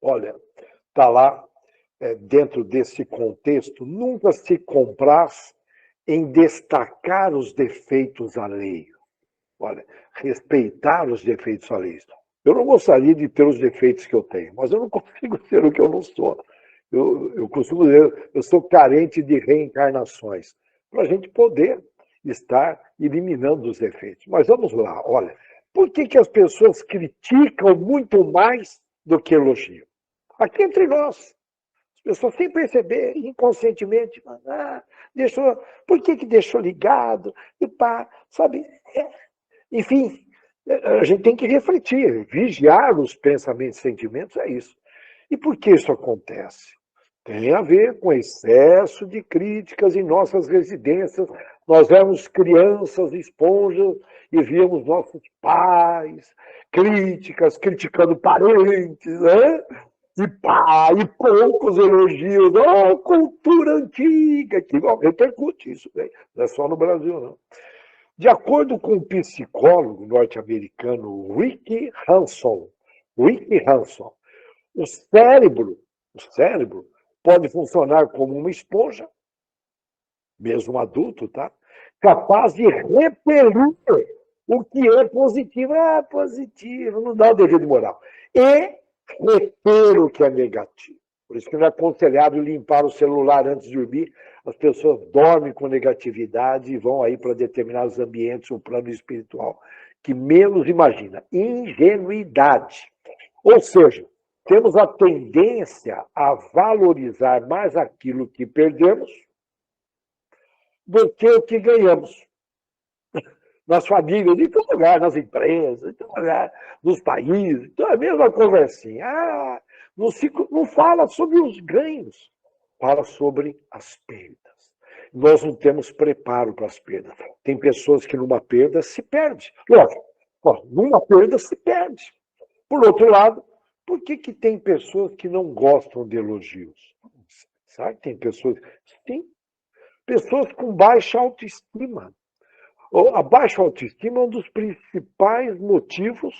Olha, está lá, dentro desse contexto, nunca se compraz em destacar os defeitos alheios. Olha, respeitar os defeitos alheios. Eu não gostaria de ter os defeitos que eu tenho, mas eu não consigo ser o que eu não sou. Eu costumo dizer, eu sou carente de reencarnações, para a gente poder estar eliminando os defeitos. Mas vamos lá, olha, por que, que as pessoas criticam muito mais do que elogiam? Aqui entre nós, as pessoas sem perceber, inconscientemente, deixou, por que, que deixou ligado? E pá, sabe? Enfim, a gente tem que refletir, vigiar os pensamentos e sentimentos, é isso. E por que isso acontece? Tem a ver com excesso de críticas em nossas residências. Nós éramos crianças, esponjas, e víamos nossos pais, críticas, criticando parentes, né? E pá, e poucos elogios. Oh, cultura antiga, que repercute isso, né? Não é só no Brasil, não. De acordo com o psicólogo norte-americano Rick Hanson, o cérebro pode funcionar como uma esponja, mesmo adulto, tá? Capaz de repelir o que é positivo. Ah, positivo, não dá o dever de moral. E reter o que é negativo. Por isso que não é aconselhável limpar o celular antes de dormir. As pessoas dormem com negatividade e vão aí para determinados ambientes, o plano espiritual, que menos imagina. Ingenuidade. Ou seja, temos a tendência a valorizar mais aquilo que perdemos do que o que ganhamos. Nas famílias, em todo lugar, nas empresas, em todo lugar, nos países. Então é a mesma conversinha. Não fala sobre os ganhos, fala sobre as perdas. Nós não temos preparo para as perdas. Tem pessoas que numa perda se perde. Lógico, numa perda se perde. Por outro lado, por que, que tem pessoas que não gostam de elogios? Sabe? Tem pessoas, sim, pessoas com baixa autoestima. A baixa autoestima é um dos principais motivos,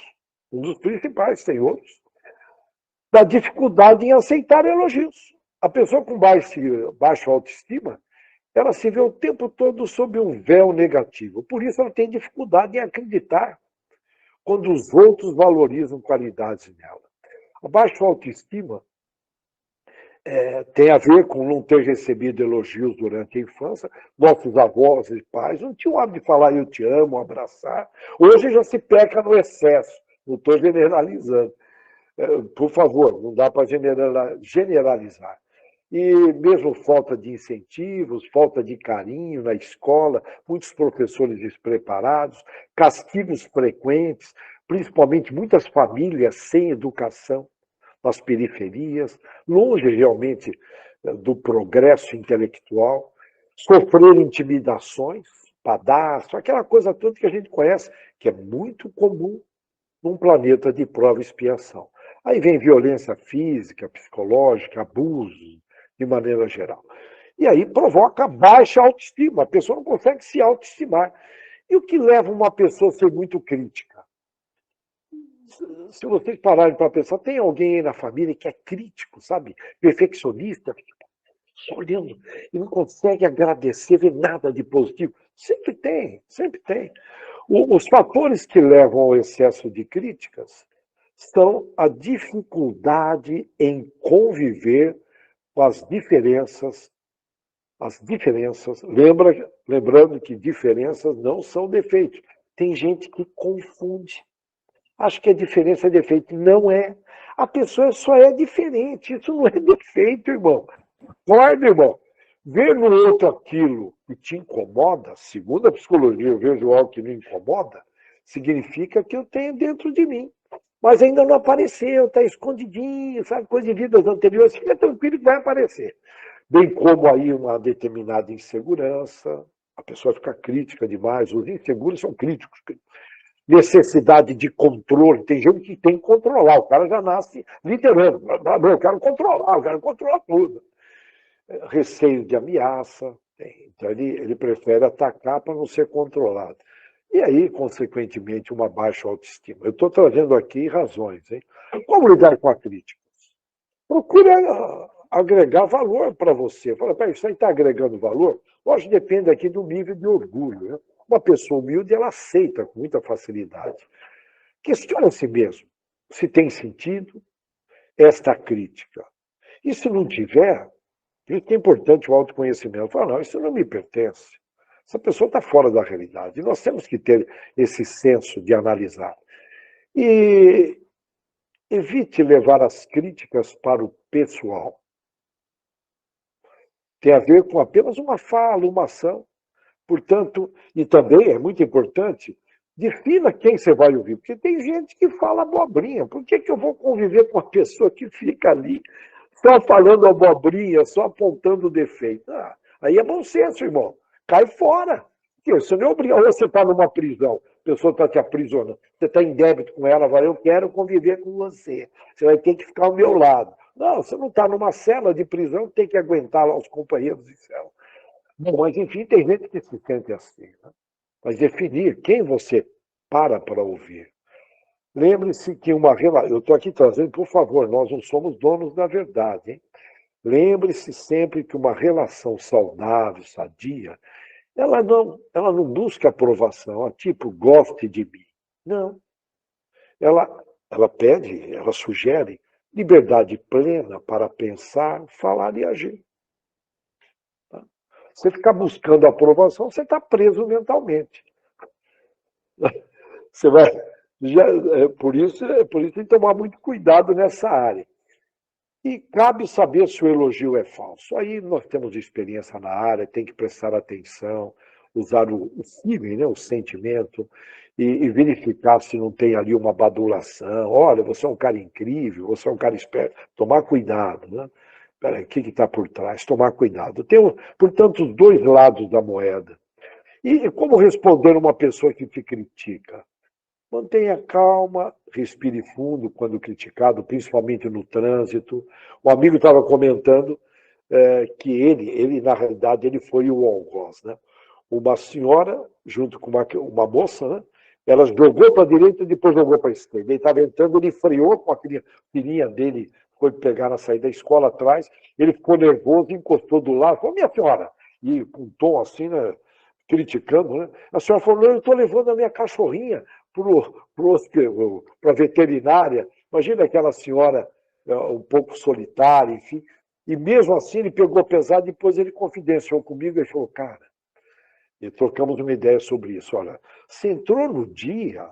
um dos principais, tem outros, da dificuldade em aceitar elogios. A pessoa com baixa autoestima, ela se vê o tempo todo sob um véu negativo. Por isso ela tem dificuldade em acreditar quando os outros valorizam qualidades nela. A baixa autoestima tem a ver com não ter recebido elogios durante a infância. Nossos avós e pais não tinham o hábito de falar eu te amo, abraçar. Hoje já se peca no excesso. Não estou generalizando. Por favor, não dá para generalizar. E mesmo falta de incentivos, falta de carinho na escola, muitos professores despreparados, castigos frequentes, principalmente muitas famílias sem educação nas periferias, longe realmente do progresso intelectual, sofrer intimidações, padastro, aquela coisa toda que a gente conhece, que é muito comum num planeta de prova e expiação. Aí vem violência física, psicológica, abuso, de maneira geral. E aí provoca baixa autoestima, a pessoa não consegue se autoestimar. E o que leva uma pessoa a ser muito crítica? Se vocês pararem para pensar, tem alguém aí na família que é crítico, sabe? Perfeccionista, só olhando e não consegue agradecer, ver nada de positivo. Sempre tem, sempre tem. Os fatores que levam ao excesso de críticas são a dificuldade em conviver com as diferenças. As diferenças, lembrando que diferenças não são defeitos. Tem gente que confunde. Acho que a diferença é defeito. Não é. A pessoa só é diferente. Isso não é defeito, irmão. Acorda, irmão. Ver no outro aquilo que te incomoda, segundo a psicologia, eu vejo algo que me incomoda, significa que eu tenho dentro de mim. Mas ainda não apareceu, está escondidinho, sabe? Coisa de vidas anteriores. Fica tranquilo que vai aparecer. Bem como aí uma determinada insegurança, a pessoa fica crítica demais, os inseguros são críticos. Necessidade de controle, tem gente que tem que controlar, o cara já nasce liderando. Eu quero controlar, eu quero controlar tudo. Receio de ameaça, então ele prefere atacar para não ser controlado. E aí, consequentemente, uma baixa autoestima. Eu estou trazendo aqui razões. Hein? Como lidar com a crítica? procure agregar valor para você. Fala, peraí, isso aí está agregando valor? Lógico, depende aqui do nível de orgulho. Né? Uma pessoa humilde, ela aceita com muita facilidade. Questione a si mesmo se tem sentido esta crítica. E se não tiver, isso é importante o autoconhecimento. Fala, não, isso não me pertence. Essa pessoa está fora da realidade. E nós temos que ter esse senso de analisar. E evite levar as críticas para o pessoal. Tem a ver com apenas uma fala, uma ação. Portanto, e também é muito importante, defina quem você vai ouvir, porque tem gente que fala abobrinha. Por que eu vou conviver com uma pessoa que fica ali só falando abobrinha, só apontando defeito? Ah, aí é bom senso, irmão. Cai fora. Você não é obrigado. Ou você está numa prisão, a pessoa está te aprisionando, você está em débito com ela, vai, eu quero conviver com você. Você vai ter que ficar ao meu lado. Não, você não está numa cela de prisão, tem que aguentar lá os companheiros de cela. Bom, mas enfim, tem gente que se sente assim. Né? Mas definir quem você para ouvir. Lembre-se que uma relação. Eu estou aqui trazendo, por favor, nós não somos donos da verdade. Hein? Lembre-se sempre que uma relação saudável, sadia, ela não busca aprovação, tipo, goste de mim. Não. Ela pede, ela sugere liberdade plena para pensar, falar e agir. Você ficar buscando aprovação, você está preso mentalmente. Você vai. Por isso tem que tomar muito cuidado nessa área. E cabe saber se o elogio é falso. Aí nós temos experiência na área, tem que prestar atenção, usar o feeling, né, o sentimento, e verificar se não tem ali uma badulação. Olha, você é um cara incrível, você é um cara esperto. Tomar cuidado, né? Peraí, o que está por trás? Tomar cuidado. Tem, portanto, os dois lados da moeda. E como responder uma pessoa que te critica? Mantenha calma, respire fundo quando criticado, principalmente no trânsito. O amigo estava comentando que ele, na realidade, ele foi o algoz. Né? Uma senhora, junto com uma moça, né? Ela jogou para a direita e depois jogou para a esquerda. Ele estava entrando, ele freou com a filhinha dele, foi pegar na saída da escola atrás, ele ficou nervoso, encostou do lado, falou, minha senhora, e com um tom assim, né, criticando, né? A senhora falou, não, eu estou levando a minha cachorrinha para a veterinária. Imagina aquela senhora um pouco solitária, enfim. E mesmo assim ele pegou pesado, depois ele confidenciou comigo e falou, cara, e trocamos uma ideia sobre isso. Olha, você entrou no dia,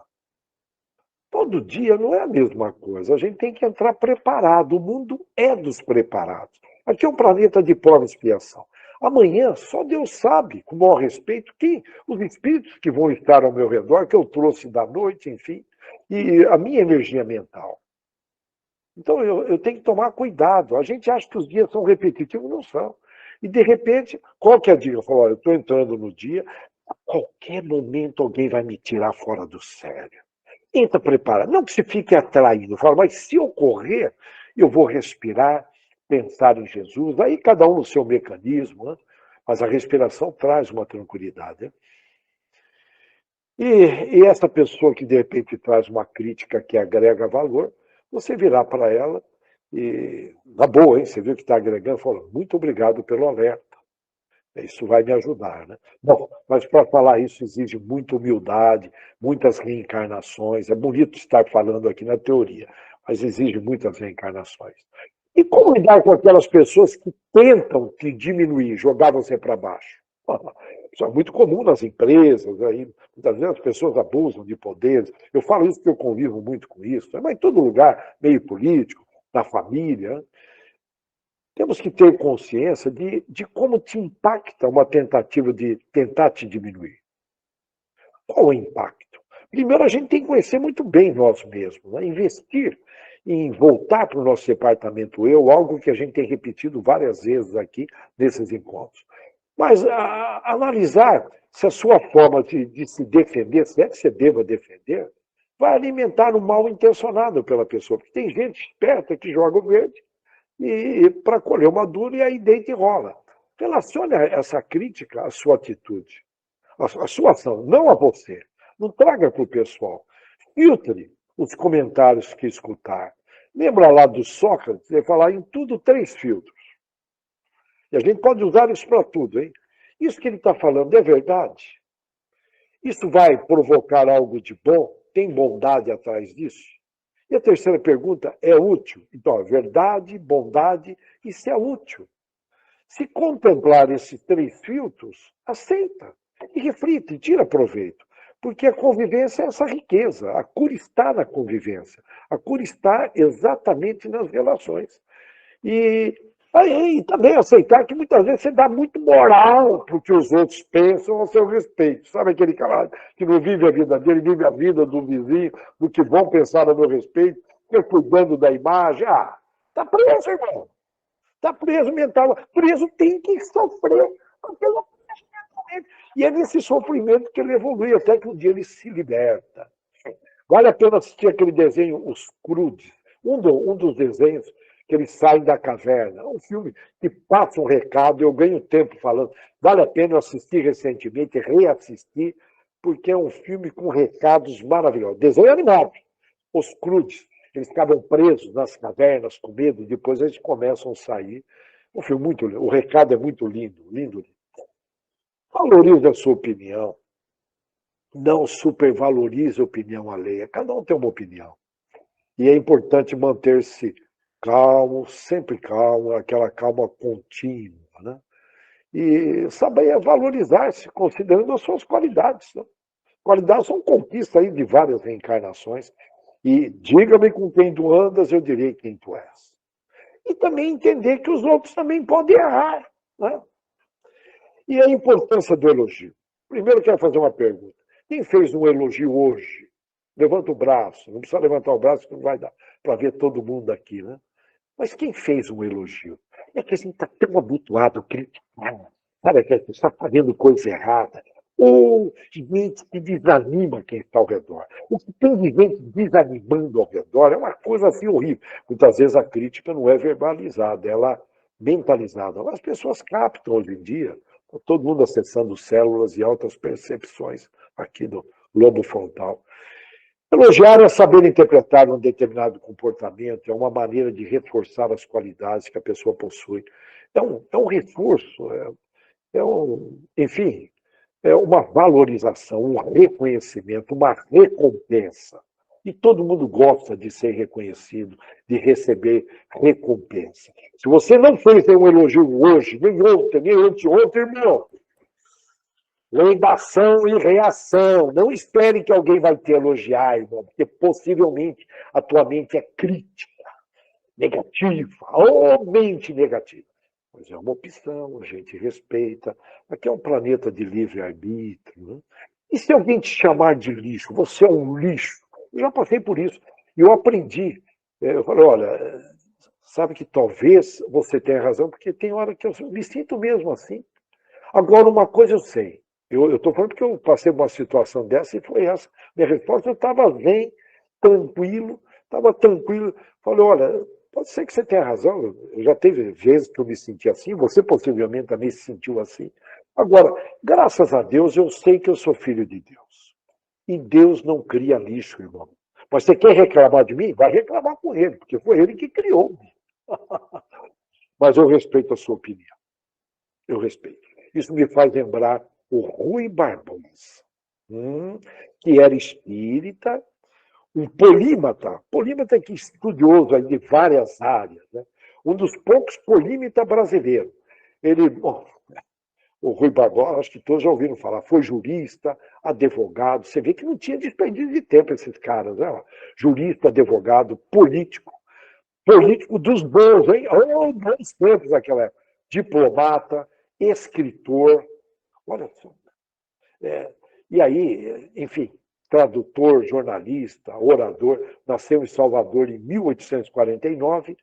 todo dia não é a mesma coisa. A gente tem que entrar preparado. O mundo é dos preparados. Aqui é um planeta de prova e expiação. Amanhã, só Deus sabe, com o maior respeito, que os espíritos que vão estar ao meu redor, que eu trouxe da noite, enfim, e a minha energia mental. Então, eu tenho que tomar cuidado. A gente acha que os dias são repetitivos, não são. E, de repente, qualquer dia, eu falo, olha, eu estou entrando no dia, a qualquer momento alguém vai me tirar fora do sério. Entra preparado. Não que se fique atraído, fala, mas se ocorrer, eu vou respirar, pensar em Jesus, aí cada um no seu mecanismo, né? Mas a respiração traz uma tranquilidade. Né? E essa pessoa que de repente traz uma crítica que agrega valor, você virar para ela e, na boa, hein, você viu que está agregando, fala, muito obrigado pelo alerta. Isso vai me ajudar, né? Bom, mas para falar isso exige muita humildade, muitas reencarnações. É bonito estar falando aqui na teoria, mas exige muitas reencarnações. E como lidar com aquelas pessoas que tentam te diminuir, jogar você para baixo? Isso é muito comum nas empresas, aí, muitas vezes as pessoas abusam de poderes. Eu falo isso porque eu convivo muito com isso, mas em todo lugar, meio político, na família. Temos que ter consciência de como te impacta uma tentativa de tentar te diminuir. Qual o impacto? Primeiro, a gente tem que conhecer muito bem nós mesmos, né? Investir em voltar para o nosso departamento eu, algo que a gente tem repetido várias vezes aqui nesses encontros. Mas analisar se a sua forma de se defender, se é que você deva defender, vai alimentar um mal intencionado pela pessoa. Porque tem gente esperta que joga o verde e para colher uma dura e aí deita e rola. Relacione essa crítica à sua atitude, à sua ação, não a você. Não traga para o pessoal. Filtre os comentários que escutar. Lembra lá do Sócrates, ele falar em tudo 3 filtros. E a gente pode usar isso para tudo, hein? Isso que ele está falando é verdade? Isso vai provocar algo de bom? Tem bondade atrás disso? E a terceira pergunta, é útil? Então, verdade, bondade, isso é útil. Se contemplar esses 3 filtros, aceita e reflita e tira proveito. Porque a convivência é essa riqueza, a cura está na convivência, a cura está exatamente nas relações. E aí também aceitar que muitas vezes você dá muito moral para o que os outros pensam ao seu respeito. Sabe aquele cara que não vive a vida dele, vive a vida do vizinho, do que vão pensar a meu respeito, fica cuidando da imagem. Ah, tá preso, irmão. Está preso mental. Preso tem que sofrer. E é nesse sofrimento que ele evolui, até que um dia ele se liberta. Vale a pena assistir aquele desenho, Os Crudes. Um dos desenhos que eles saem da caverna. É um filme que passa um recado, eu ganho tempo falando. Vale a pena eu assistir recentemente, reassistir, porque é um filme com recados maravilhosos. Desenho animado. Os Crudes. Eles estavam presos nas cavernas com medo, depois eles começam a sair. Um filme muito lindo. O recado é muito lindo, lindo. Valorize a sua opinião. Não supervalorize a opinião alheia. Cada um tem uma opinião. E é importante manter-se calmo, sempre calmo, aquela calma contínua, né? E saber valorizar-se, considerando as suas qualidades. Né? Qualidades são conquistas aí de várias reencarnações. E diga-me com quem tu andas, eu direi quem tu és. E também entender que os outros também podem errar. Né? E a importância do elogio. Primeiro, eu quero fazer uma pergunta. Quem fez um elogio hoje? Levanta o braço. Não precisa levantar o braço, que não vai dar para ver todo mundo aqui, né? Mas quem fez um elogio? É que a gente está tão habituado a criticar. Sabe que você está fazendo coisa errada. Ou gente que desanima quem está ao redor. O que tem de gente desanimando ao redor é uma coisa assim horrível. Muitas vezes a crítica não é verbalizada, ela é mentalizada. As pessoas captam hoje em dia, todo mundo acessando células e altas percepções aqui do lobo frontal. Elogiar é saber interpretar um determinado comportamento, é uma maneira de reforçar as qualidades que a pessoa possui. É um reforço, enfim, é uma valorização, um reconhecimento, uma recompensa. E todo mundo gosta de ser reconhecido, de receber recompensa. Se você não fez um elogio hoje, nem ontem, nem anteontem, irmão, lei da ação e reação. Não espere que alguém vai te elogiar, irmão, porque possivelmente a tua mente é crítica, negativa, ou mente negativa. Mas é uma opção, a gente respeita. Aqui é um planeta de livre-arbítrio. Né? E se alguém te chamar de lixo? Você é um lixo. Eu já passei por isso. E eu aprendi. Eu falei, olha, sabe que talvez você tenha razão, porque tem hora que eu me sinto mesmo assim. Agora, uma coisa eu sei. Eu estou falando porque eu passei uma situação dessa e foi essa. Minha resposta, eu estava bem, tranquilo, estava tranquilo. Falei, olha, pode ser que você tenha razão, eu já teve vezes que eu me senti assim, você possivelmente também se sentiu assim. Agora, graças a Deus, eu sei que eu sou filho de Deus. E Deus não cria lixo, irmão. Mas você quer reclamar de mim? Vai reclamar com ele, porque foi ele que criou. Mas eu respeito a sua opinião. Eu respeito. Isso me faz lembrar o Rui Barbosa, que era espírita, um polímata que é estudioso de várias áreas, né? Um dos poucos polímatas brasileiros. Ele, bom, o Rui Barbosa, acho que todos já ouviram falar, foi jurista, advogado, você vê que não tinha desperdício de tempo esses caras, né? Jurista, advogado, político dos bons, hein? Oh, bons tempos naquela época. Diplomata, escritor, olha só. E aí, enfim, tradutor, jornalista, orador, nasceu em Salvador em 1849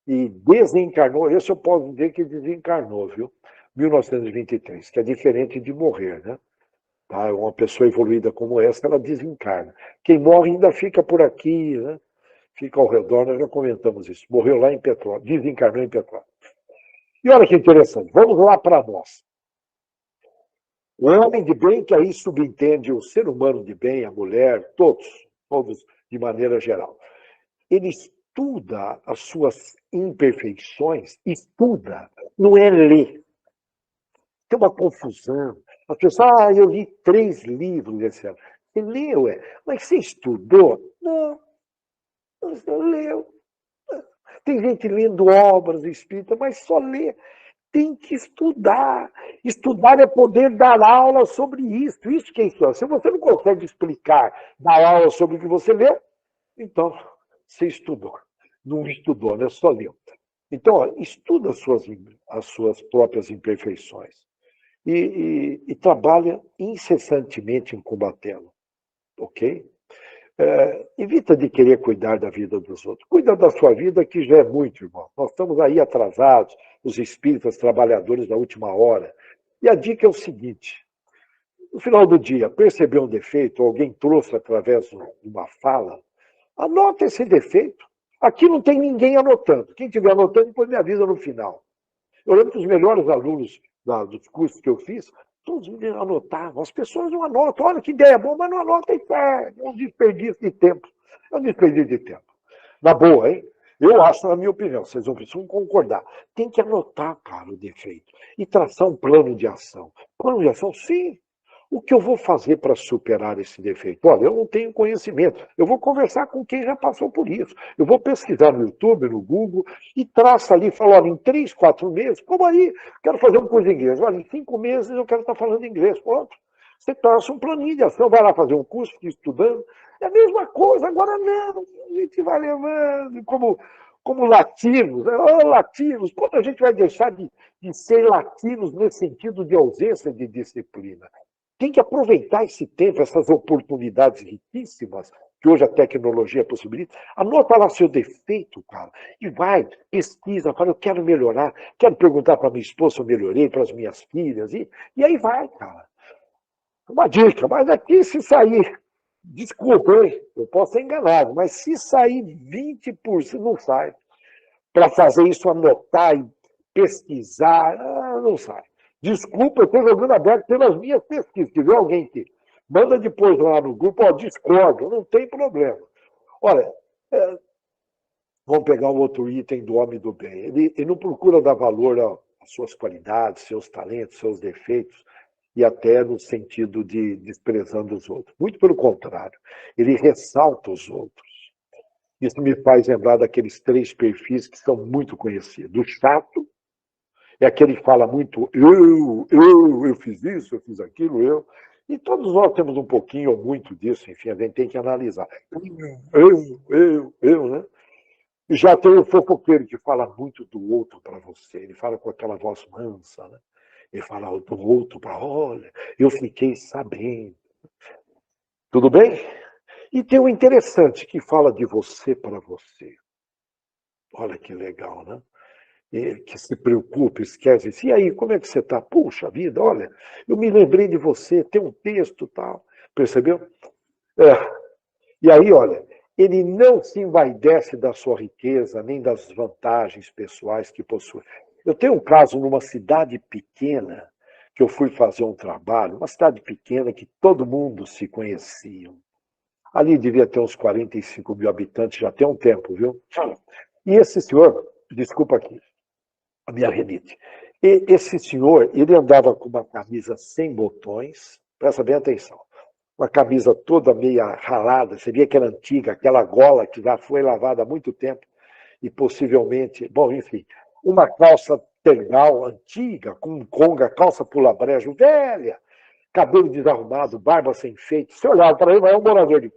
e desencarnou, esse eu posso dizer que desencarnou, viu? 1923, que é diferente de morrer, né? Tá? Uma pessoa evoluída como essa, ela desencarna. Quem morre ainda fica por aqui, né? Fica ao redor, nós já comentamos isso. Morreu lá em Petrópolis, desencarnou em Petrópolis. E olha que interessante, vamos lá para nós. O homem de bem, que aí subentende o ser humano de bem, a mulher, todos de maneira geral. Eles estuda as suas imperfeições, estuda, não é ler. Tem uma confusão. As pessoas, eu li 3 livros esse ano. Você leu, mas você estudou? Não, você leu. Tem gente lendo obras espíritas, mas só lê. Tem que estudar. Estudar é poder dar aula sobre isso. Isso que é isso. Se você não consegue explicar, dar aula sobre o que você leu, então você estudou. Não estudou, né? Só leu. Então, ó, estuda as suas próprias imperfeições e trabalha incessantemente em combatê-lo, ok? Evita de querer cuidar da vida dos outros. Cuida da sua vida, que já é muito, irmão. Nós estamos aí atrasados, os espíritas trabalhadores da última hora. E a dica é o seguinte: no final do dia, percebeu um defeito, alguém trouxe através de uma fala, anota esse defeito. Aqui não tem ninguém anotando. Quem estiver anotando, depois me avisa no final. Eu lembro que os melhores alunos dos cursos que eu fiz, todos anotavam. As pessoas não anotam. Olha que ideia boa, mas não anotam e perde. É um desperdício de tempo. É um desperdício de tempo. Na boa, hein? Eu acho, na minha opinião, vocês não precisam concordar. Tem que anotar, cara, o defeito. E traçar um plano de ação. Plano de ação, sim. O que eu vou fazer para superar esse defeito? Olha, eu não tenho conhecimento. Eu vou conversar com quem já passou por isso. Eu vou pesquisar no YouTube, no Google, e traça ali, fala, olha, em 3, 4 meses, como aí, quero fazer um curso de inglês. Olha, em 5 meses eu quero estar falando inglês. Pronto. Você traça um planinho de ação, vai lá fazer um curso, fica estudando. É a mesma coisa, agora não. A gente vai levando como latinos. Oh, latinos, quando a gente vai deixar de ser latinos nesse sentido de ausência de disciplina? Tem que aproveitar esse tempo, essas oportunidades riquíssimas que hoje a tecnologia possibilita. Anota lá seu defeito, cara, e vai, pesquisa, fala, eu quero melhorar, quero perguntar para minha esposa se eu melhorei, para as minhas filhas, e aí vai, cara. Uma dica, mas aqui se sair, desculpa, hein? Eu posso ser enganado, mas se sair 20%, não sai. Para fazer isso, anotar e pesquisar, não sai. Desculpa, eu estou jogando aberto pelas minhas pesquisas. Se tiver alguém que manda depois lá no grupo, ó, discordo, não tem problema. Olha, vamos pegar um outro item do homem do bem. Ele não procura dar valor às suas qualidades, seus talentos, seus defeitos, e até no sentido de desprezando os outros. Muito pelo contrário, ele ressalta os outros. Isso me faz lembrar daqueles 3 perfis que são muito conhecidos. O chato é aquele que fala muito eu fiz isso, eu fiz aquilo, eu. E todos nós temos um pouquinho ou muito disso, enfim, a gente tem que analisar. Né? E já tem o fofoqueiro que fala muito do outro para você, ele fala com aquela voz mansa, né? Ele fala do outro para, olha, eu fiquei sabendo. Tudo bem? E tem o interessante que fala de você para você. Olha que legal, né? Que se preocupa, esquece. E aí, como é que você está? Puxa vida, olha, eu me lembrei de você, tem um texto e tal. Percebeu? E aí, olha, ele não se envaidece da sua riqueza, nem das vantagens pessoais que possui. Eu tenho um caso numa cidade pequena, que eu fui fazer um trabalho, uma cidade pequena que todo mundo se conhecia. Ali devia ter uns 45 mil habitantes, já tem um tempo, viu? E esse senhor, desculpa aqui, a minha renite. E esse senhor, ele andava com uma camisa sem botões, presta bem atenção, uma camisa toda meia ralada, você via que era antiga, aquela gola que já foi lavada há muito tempo, e possivelmente, bom, enfim, uma calça tergal antiga, com um conga, calça pula-brejo velha, cabelo desarrumado, barba sem feito. Você olhava para ele, mas é um morador de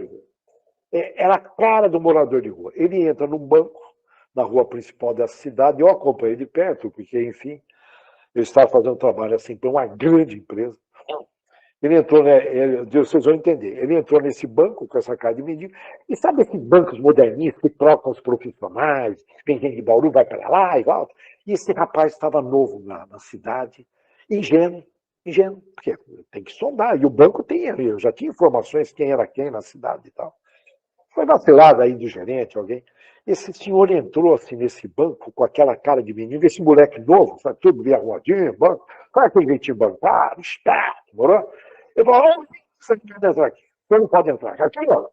rua. Era a cara do morador de rua. Ele entra num banco, na rua principal da cidade, eu acompanhei de perto, porque, enfim, eu estava fazendo um trabalho assim para uma grande empresa. Ele entrou, né, vocês vão entender, ele entrou nesse banco com essa cara de mendigo, e sabe esses bancos modernistas que trocam os profissionais, vem gente de Bauru, vai para lá e volta? E esse rapaz estava novo na cidade, ingênuo, porque tem que sondar, e o banco tem, eu já tinha informações quem era quem na cidade e tal. Foi vacilada aí do gerente, alguém. Esse senhor entrou assim nesse banco com aquela cara de menino, esse moleque novo, sabe, tudo bem arrumadinho, banco, sabe aquele jeitinho bancário, esperto, morou? Eu falei, olha, isso aqui vai entrar aqui. Você não pode entrar.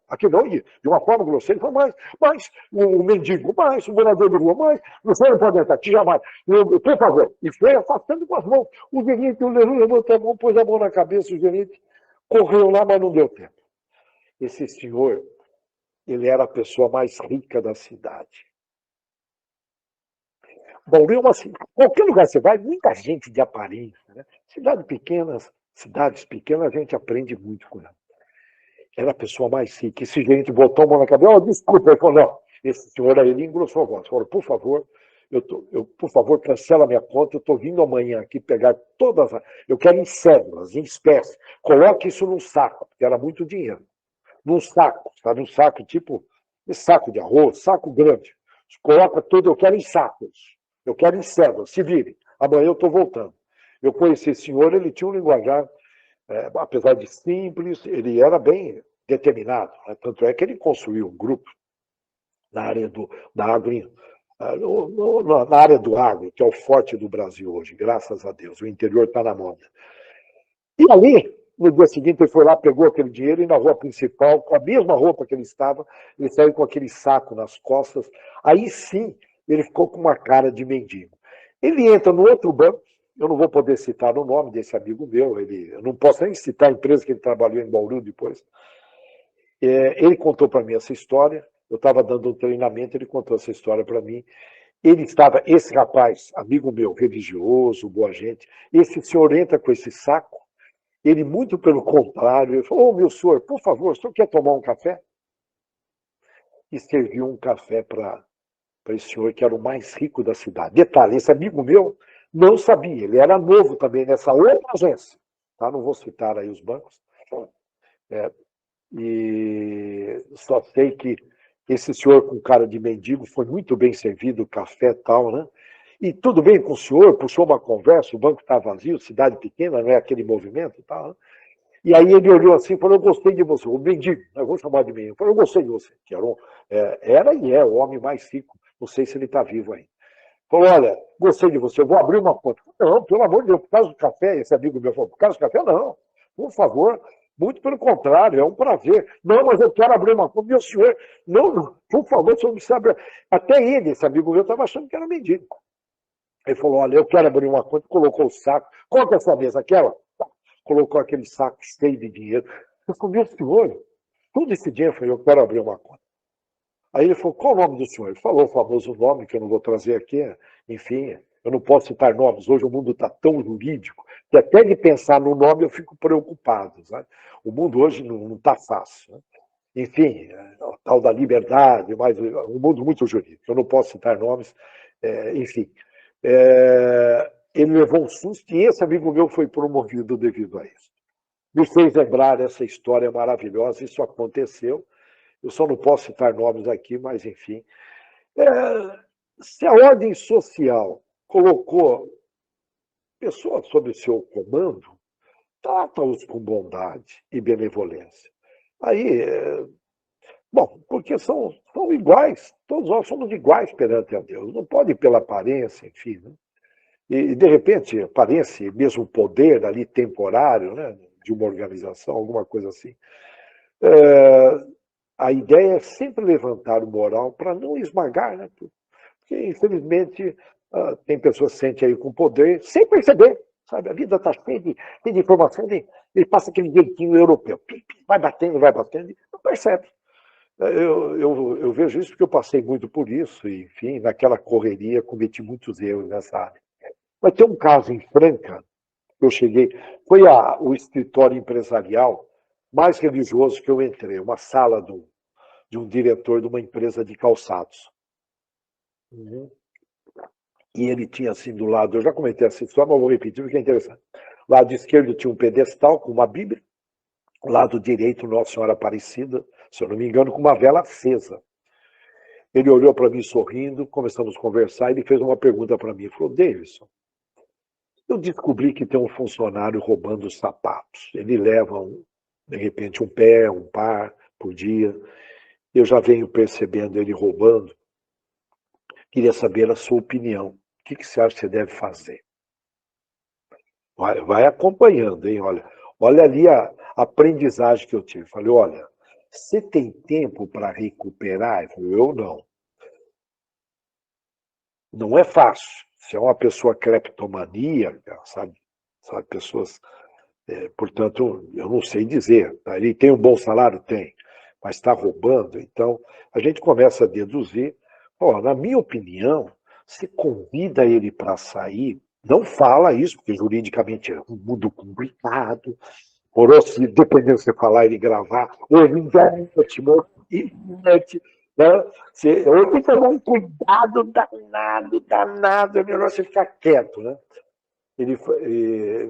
Aqui não, de uma forma grosseira, ele falou, mas o mendigo, mais o morador de rua, mais você não pode entrar, te jamais. Por favor. E foi afastando com as mãos. O gerente levantou a mão, pôs a mão na cabeça, o gerente correu lá, mas não deu tempo. Esse senhor, ele era a pessoa mais rica da cidade. Bauru é uma cidade, qualquer lugar que você vai, muita gente de aparência, né? Cidades pequenas, a gente aprende muito com ela. Era a pessoa mais rica. Esse gerente botou a mão na cabeça, desculpa, ele falou, não, esse senhor aí, ele engrossou a voz, falou, por favor, por favor, cancela a minha conta, eu estou vindo amanhã aqui pegar todas eu quero em cédulas, em espécie, coloque isso num saco, porque era muito dinheiro, num saco, sabe, um saco tipo, esse saco de arroz, saco grande, coloca tudo, eu quero em sacos, eu quero em cédulas, se virem, amanhã eu estou voltando. Eu conheci esse senhor, ele tinha um linguajar, apesar de simples, ele era bem determinado, né? Tanto é que ele construiu um grupo na área da agro, na área do agro, que é o forte do Brasil hoje, graças a Deus, o interior está na moda. E ali, no dia seguinte, ele foi lá, pegou aquele dinheiro e na rua principal, com a mesma roupa que ele estava, ele saiu com aquele saco nas costas, aí sim, ele ficou com uma cara de mendigo. Ele entra no outro banco, eu não vou poder citar o nome desse amigo meu, eu não posso nem citar a empresa que ele trabalhou em Bauru depois. Ele contou para mim essa história, eu estava dando um treinamento, ele contou essa história para mim. Esse rapaz, amigo meu, religioso, boa gente, esse senhor entra com esse saco, ele muito pelo contrário, ele falou, meu senhor, por favor, o senhor quer tomar um café? E serviu um café para esse senhor que era o mais rico da cidade. Detalhe, esse amigo meu não sabia, ele era novo também nessa outra agência, tá? Não vou citar aí os bancos, e só sei que esse senhor com cara de mendigo foi muito bem servido, café e tal, né? E tudo bem com o senhor, puxou uma conversa, o banco está vazio, cidade pequena, não é aquele movimento e tal, né? E aí ele olhou assim e falou, eu gostei de você, o mendigo, eu vou chamar de mendigo, eu gostei de você, que era e é o homem mais rico, não sei se ele está vivo ainda. Falou, olha, gostei de você, eu vou abrir uma conta. Não, pelo amor de Deus, por causa do café, esse amigo meu falou, por causa do café, não, por favor, muito pelo contrário, é um prazer. Não, mas eu quero abrir uma conta. Meu senhor, não, por favor, o senhor me sabe. Até ele, esse amigo meu, estava achando que era mendigo. Ele falou, olha, eu quero abrir uma conta, colocou o saco, quanto é essa mesa? Aquela? Colocou aquele saco cheio de dinheiro. Eu falei, meu senhor, todo esse dinheiro, eu falei, eu quero abrir uma conta. Aí ele falou, qual o nome do senhor? Ele falou o famoso nome, que eu não vou trazer aqui, enfim, eu não posso citar nomes, hoje o mundo está tão jurídico, que até de pensar no nome eu fico preocupado, sabe? O mundo hoje não está fácil, né? Enfim, o tal da liberdade, mas um mundo muito jurídico, eu não posso citar nomes, enfim. Ele levou um susto e esse amigo meu foi promovido devido a isso. Me fez lembrar essa história maravilhosa, isso aconteceu, eu só não posso citar nomes aqui, mas enfim. Se a ordem social colocou pessoas sob seu comando, trata-os com bondade e benevolência. Aí, bom, porque são iguais, todos nós somos iguais perante a Deus, não pode ir pela aparência, enfim, né? E, de repente, aparência, mesmo poder ali temporário, né, de uma organização, alguma coisa assim. A ideia é sempre levantar o moral para não esmagar, né? Porque, infelizmente, tem pessoas que se sentem aí com poder sem perceber, sabe? A vida está cheia de informação, ele passa aquele jeitinho europeu, vai batendo, e não percebe. Eu vejo isso porque eu passei muito por isso, e, enfim, naquela correria cometi muitos erros nessa área. Mas tem um caso em Franca, eu cheguei, foi o escritório empresarial mais religioso que eu entrei, uma sala de um diretor de uma empresa de calçados. Uhum. E ele tinha assim do lado, eu já comentei essa história, mas vou repetir porque é interessante. Lado esquerdo tinha um pedestal com uma Bíblia, lado direito Nossa Senhora Aparecida, se eu não me engano, com uma vela acesa. Ele olhou para mim sorrindo, começamos a conversar, e ele fez uma pergunta para mim, ele falou, Davidson, eu descobri que tem um funcionário roubando os sapatos. Ele leva, de repente, um par por dia. Eu já venho percebendo ele roubando. Queria saber a sua opinião. O que você acha que você deve fazer? Vai acompanhando, hein? Olha, Olha ali a aprendizagem que eu tive. Falei, olha, você tem tempo para recuperar? Ele falou, eu não. Não é fácil. Se é uma pessoa cleptomaníaca, sabe pessoas, portanto, eu não sei dizer. Tá? Ele tem um bom salário? Tem, mas está roubando. Então, a gente começa a deduzir. Ó, na minha opinião, se convida ele para sair, não fala isso, porque juridicamente é um mundo complicado. Por se dependendo de você falar e gravar, ou inverte, inverte. Né? Ou tem que tomar um cuidado danado, é melhor você ficar quieto. Né?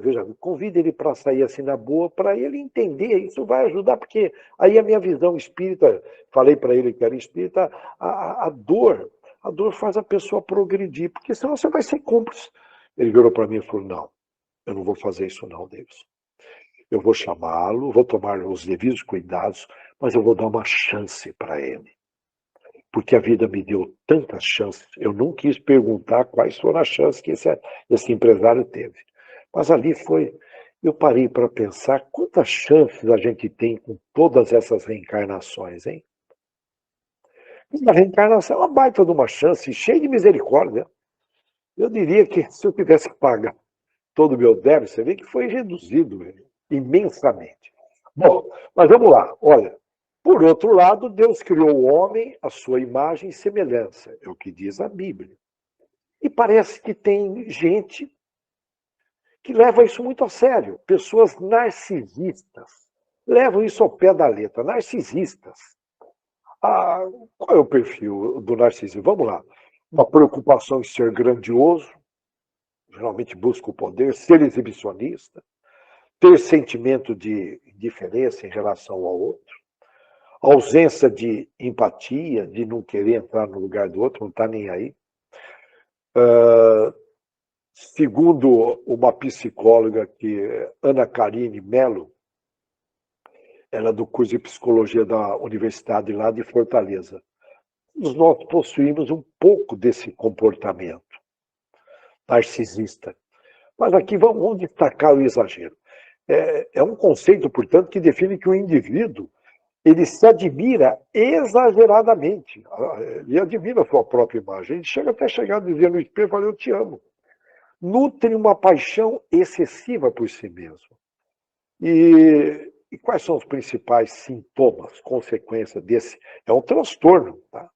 Veja, convida ele para sair assim na boa, para ele entender, isso vai ajudar, porque aí a minha visão espírita, falei para ele que era espírita, a dor faz a pessoa progredir, porque senão você vai ser cúmplice. Ele virou para mim e falou, não, eu não vou fazer isso não, Davis. Eu vou chamá-lo, vou tomar os devidos cuidados, mas eu vou dar uma chance para ele. Porque a vida me deu tantas chances, eu não quis perguntar quais foram as chances que esse empresário teve. Mas ali foi, eu parei para pensar quantas chances a gente tem com todas essas reencarnações, hein? A reencarnação é uma baita de uma chance, cheia de misericórdia. Eu diria que se eu tivesse que pagar todo o meu débito, você vê que foi reduzido imensamente. Bom, mas vamos lá. Olha, por outro lado, Deus criou o homem à sua imagem e semelhança, é o que diz a Bíblia. E parece que tem gente que leva isso muito a sério, pessoas narcisistas. Levam isso ao pé da letra, narcisistas. Ah, qual é o perfil do narcisismo? Vamos lá. Uma preocupação em ser grandioso, geralmente busca o poder, ser exibicionista, ter sentimento de diferença em relação ao outro, ausência de empatia, de não querer entrar no lugar do outro, não está nem aí. Segundo uma psicóloga, que é Ana Karine Mello, ela é do curso de psicologia da Universidade lá de Fortaleza, nós possuímos um pouco desse comportamento narcisista. Mas aqui vamos destacar o exagero. É um conceito, portanto, que define que o indivíduo ele se admira exageradamente. Ele admira a sua própria imagem. Ele chega até chegar a dizer no espelho, fala, eu te amo. Nutre uma paixão excessiva por si mesmo. E quais são os principais sintomas, consequências desse? É um transtorno. Tá?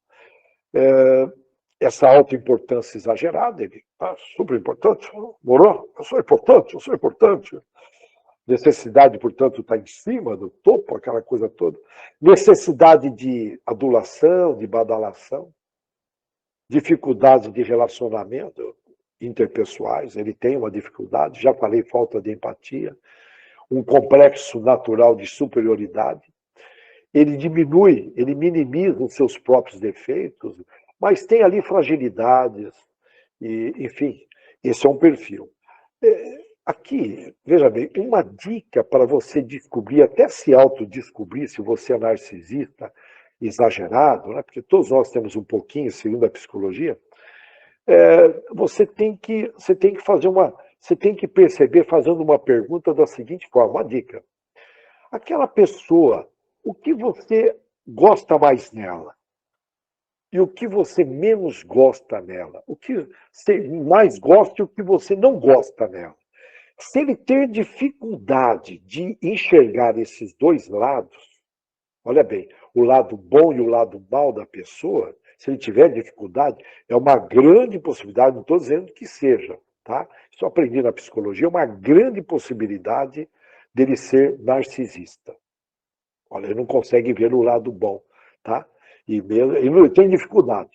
Essa autoimportância exagerada, ele super importante, morou? Eu sou importante, eu sou importante. Necessidade, portanto, está em cima do topo, aquela coisa toda. Necessidade de adulação, de badalação. Dificuldade de relacionamento interpessoais, ele tem uma dificuldade, já falei, falta de empatia. Um complexo natural de superioridade. Ele diminui, ele minimiza os seus próprios defeitos, mas tem ali fragilidades, e, enfim, esse é um perfil. Aqui, veja bem, uma dica para você descobrir, até se autodescobrir, se você é narcisista exagerado, né? Porque todos nós temos um pouquinho, segundo a psicologia, você tem que fazer você tem que perceber fazendo uma pergunta da seguinte forma, uma dica. Aquela pessoa, o que você gosta mais nela? E o que você menos gosta nela? O que você mais gosta e o que você não gosta nela? Se ele ter dificuldade de enxergar esses dois lados, olha bem, o lado bom e o lado mal da pessoa, se ele tiver dificuldade, é uma grande possibilidade, não estou dizendo que seja, tá? Isso eu aprendi na psicologia, é uma grande possibilidade dele ser narcisista. Olha, ele não consegue ver o lado bom, tá? E ele tem dificuldade.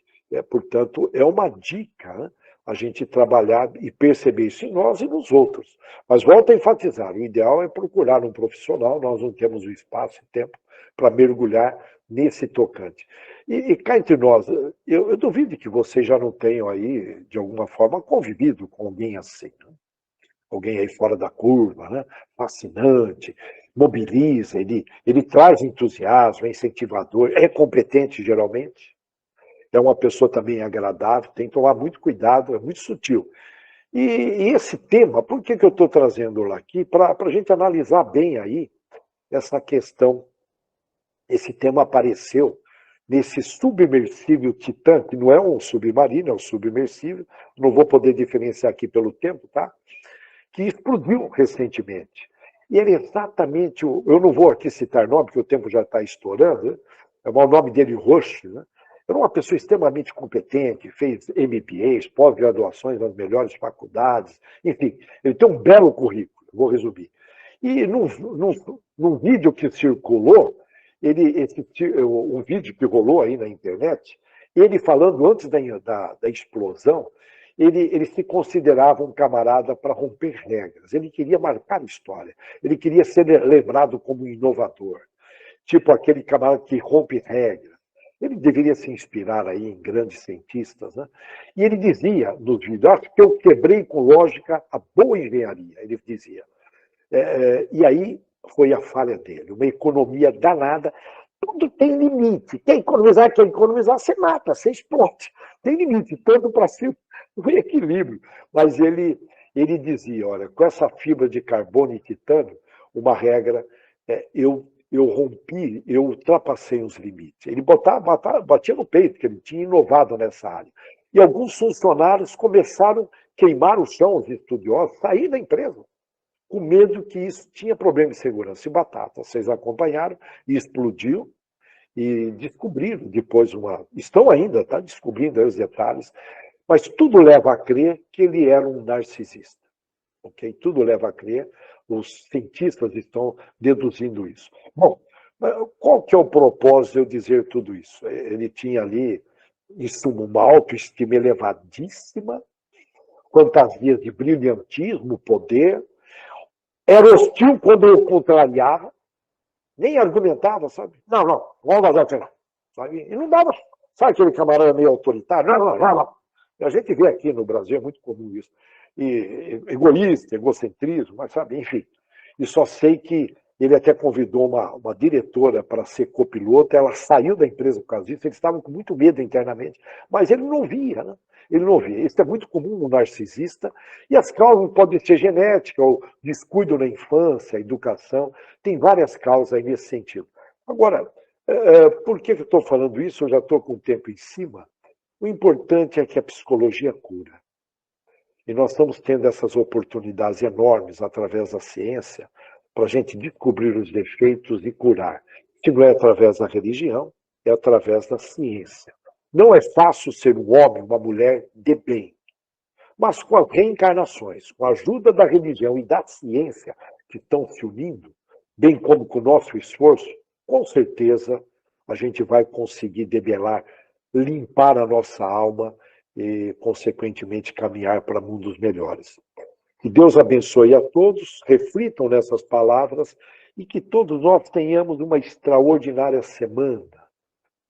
Portanto, é uma dica, né? A gente trabalhar e perceber isso em nós e nos outros. Mas volto a enfatizar, o ideal é procurar um profissional, nós não temos o espaço e tempo para mergulhar nesse tocante. E cá entre nós, eu duvido que vocês já não tenham aí, de alguma forma, convivido com alguém assim, né? Alguém aí fora da curva, né? Fascinante, mobiliza, ele traz entusiasmo, é incentivador, é competente geralmente, é uma pessoa também agradável, tem que tomar muito cuidado, é muito sutil. E esse tema, por que eu estou trazendo lá aqui? Para a gente analisar bem aí essa questão. Esse tema apareceu nesse submersível Titã, que não é um submarino, é um submersível, não vou poder diferenciar aqui pelo tempo, tá? Que explodiu recentemente. E era exatamente, eu não vou aqui citar nome, porque o tempo já está estourando, né? O nome dele, Rush, né? Era uma pessoa extremamente competente, fez MBAs, pós-graduações nas melhores faculdades, enfim, ele tem um belo currículo, vou resumir. E num vídeo que circulou, um vídeo que rolou aí na internet, ele falando antes da explosão, ele se considerava um camarada para romper regras. Ele queria marcar história. Ele queria ser lembrado como um inovador. Tipo aquele camarada que rompe regras. Ele deveria se inspirar aí em grandes cientistas, né? E ele dizia nos vídeos, acho que eu quebrei com lógica a boa engenharia, ele dizia. E aí foi a falha dele, uma economia danada. Tudo tem limite. Quer economizar, você mata, você explode. Tem limite, tanto para cima, o equilíbrio. Mas ele dizia, olha, com essa fibra de carbono e titânio, uma regra, eu rompi, eu ultrapassei os limites. Ele batia no peito, que ele tinha inovado nessa área. E alguns funcionários começaram a queimar o chão, os estudiosos, sair da empresa, com medo que isso tinha problema de segurança. E batata, vocês acompanharam, e explodiu, e descobriram depois Estão ainda, tá descobrindo aí os detalhes, mas tudo leva a crer que ele era um narcisista. Ok? Tudo leva a crer, os cientistas estão deduzindo isso. Bom, qual que é o propósito de eu dizer tudo isso? Ele tinha ali, em suma, uma autoestima elevadíssima, fantasias de brilhantismo, poder, era hostil quando eu contrariava, nem argumentava, sabe? Não, vamos lá, sabe? E não dava, sabe aquele camarada meio autoritário? Não. E a gente vê aqui no Brasil, é muito comum isso. E egoísta, egocentrismo, mas sabe, enfim. E só sei que ele até convidou uma diretora para ser copiloto, ela saiu da empresa por causa disso, eles estavam com muito medo internamente, mas ele não via, né? Ele não via. Isso é muito comum no narcisista, e as causas podem ser genética, ou descuido na infância, educação, tem várias causas aí nesse sentido. Agora, por que eu estou falando isso? Eu já estou com o tempo em cima. O importante é que a psicologia cura. E nós estamos tendo essas oportunidades enormes através da ciência para a gente descobrir os defeitos e curar. Se não é através da religião, é através da ciência. Não é fácil ser um homem, uma mulher de bem. Mas com as reencarnações, com a ajuda da religião e da ciência que estão se unindo, bem como com o nosso esforço, com certeza a gente vai conseguir debelar, limpar a nossa alma e, consequentemente, caminhar para mundos melhores. Que Deus abençoe a todos, reflitam nessas palavras e que todos nós tenhamos uma extraordinária semana,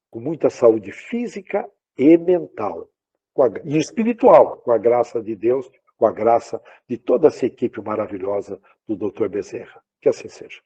com muita saúde física e mental, e espiritual, com a graça de Deus, com a graça de toda essa equipe maravilhosa do Dr. Bezerra. Que assim seja.